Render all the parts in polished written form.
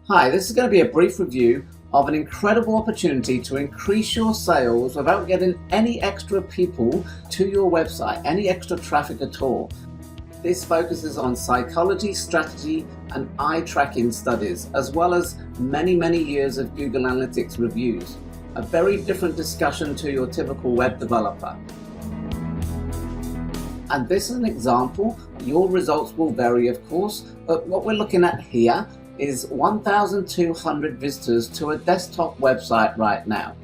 Hi, this is going to be a brief review of an incredible opportunity to increase your sales without getting any extra people to your website, any extra traffic at all. This focuses on psychology, strategy, and eye tracking studies, as well as many years of Google Analytics reviews. A very different discussion to your typical web developer. And this is an example. Your results will vary, of course, but what we're looking at here is 1,200 visitors to a desktop website right now.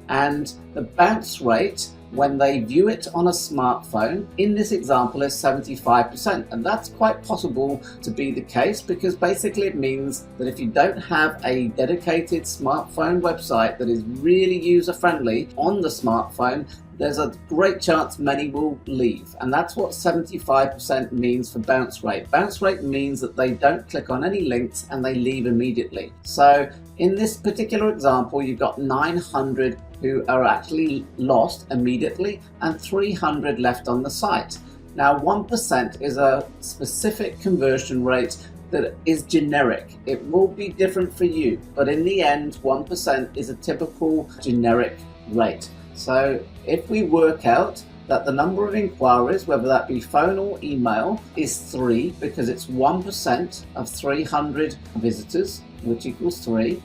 And the bounce rate when they view it on a smartphone in this example is 75%, and that's quite possible to be the case because basically it means that if you don't have a dedicated smartphone website that is really user-friendly on the smartphone, there's a great chance many will leave, and that's what 75% means for bounce rate. Bounce rate means that they don't click on any links and they leave immediately. So in this particular example, you've got 900 who are actually lost immediately and 300 left on the site. Now 1% is a specific conversion rate that is generic. It will be different for you, but in the end 1% is a typical generic rate. So if we work out that the number of inquiries, whether that be phone or email, is 3 because it's 1% of 300 visitors, which equals 3.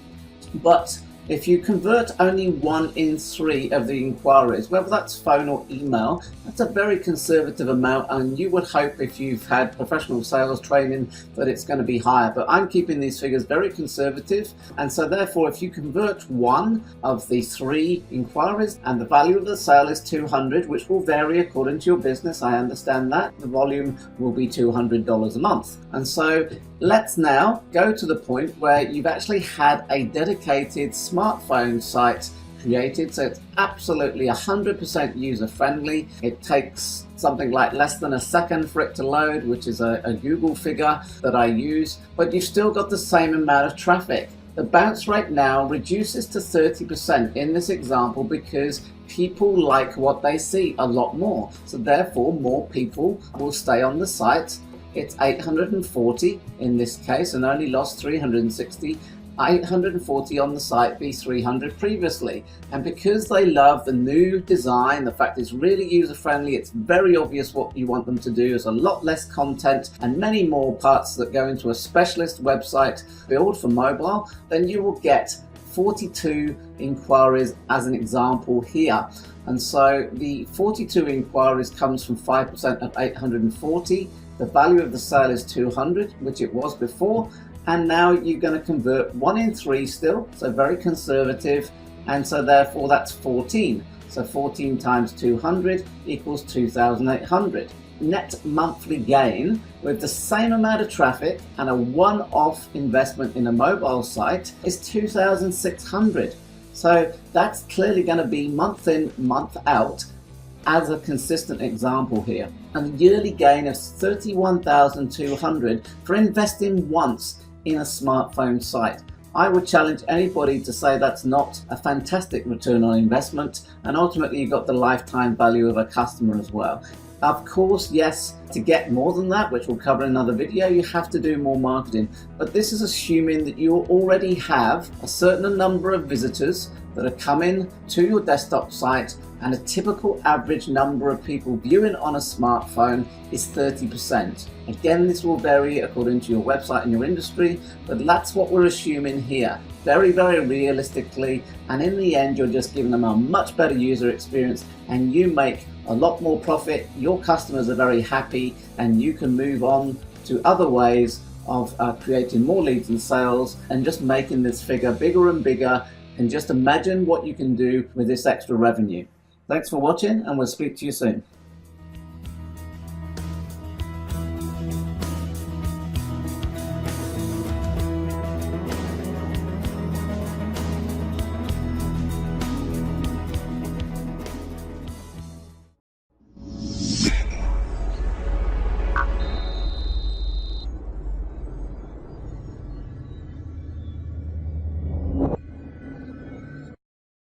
But if you convert only 1 in 3 of the inquiries, whether that's phone or email, that's a very conservative amount, and you would hope if you've had professional sales training that it's going to be higher. But I'm keeping these figures very conservative, and so therefore if you convert 1 of the 3 inquiries and the value of the sale is 200, which will vary according to your business, I understand that, the volume will be $200 a month. And so let's now go to the point where you've actually had a dedicated smartphone site created, so it's absolutely 100% user friendly. It takes something like less than a second for it to load, which is a Google figure that I use, but you've still got the same amount of traffic. The bounce rate now reduces to 30% in this example because people like what they see a lot more, so therefore more people will stay on the site. It's 840 in this case and only lost 360. 840 on the site, be 300 previously. And because they love the new design, the fact it's really user-friendly, it's very obvious what you want them to do. There's a lot less content and many more parts that go into a specialist website build for mobile, then you will get 42 inquiries as an example here. And so the 42 inquiries comes from 5% of 840. The value of the sale is 200, which it was before, and now you're going to convert 1 in 3 still, so very conservative, and so therefore that's 14. So 14 times 200 equals 2,800. Net monthly gain with the same amount of traffic and a one-off investment in a mobile site is 2,600. So that's clearly going to be month in, month out as a consistent example here. And a yearly gain of 31,200 for investing once in a smartphone site. I would challenge anybody to say that's not a fantastic return on investment, and ultimately you got the lifetime value of a customer as well. Of course, yes, to get more than that, which we'll cover in another video, you have to do more marketing. But this is assuming that you already have a certain number of visitors that are coming to your desktop site, and a typical average number of people viewing on a smartphone is 30%. Again, this will vary according to your website and your industry, but that's what we're assuming here. Very realistically, and in the end you're just giving them a much better user experience and you make a lot more profit, your customers are very happy, and you can move on to other ways of creating more leads and sales and just making this figure bigger and bigger, and just imagine what you can do with this extra revenue. Thanks for watching, and we'll speak to you soon.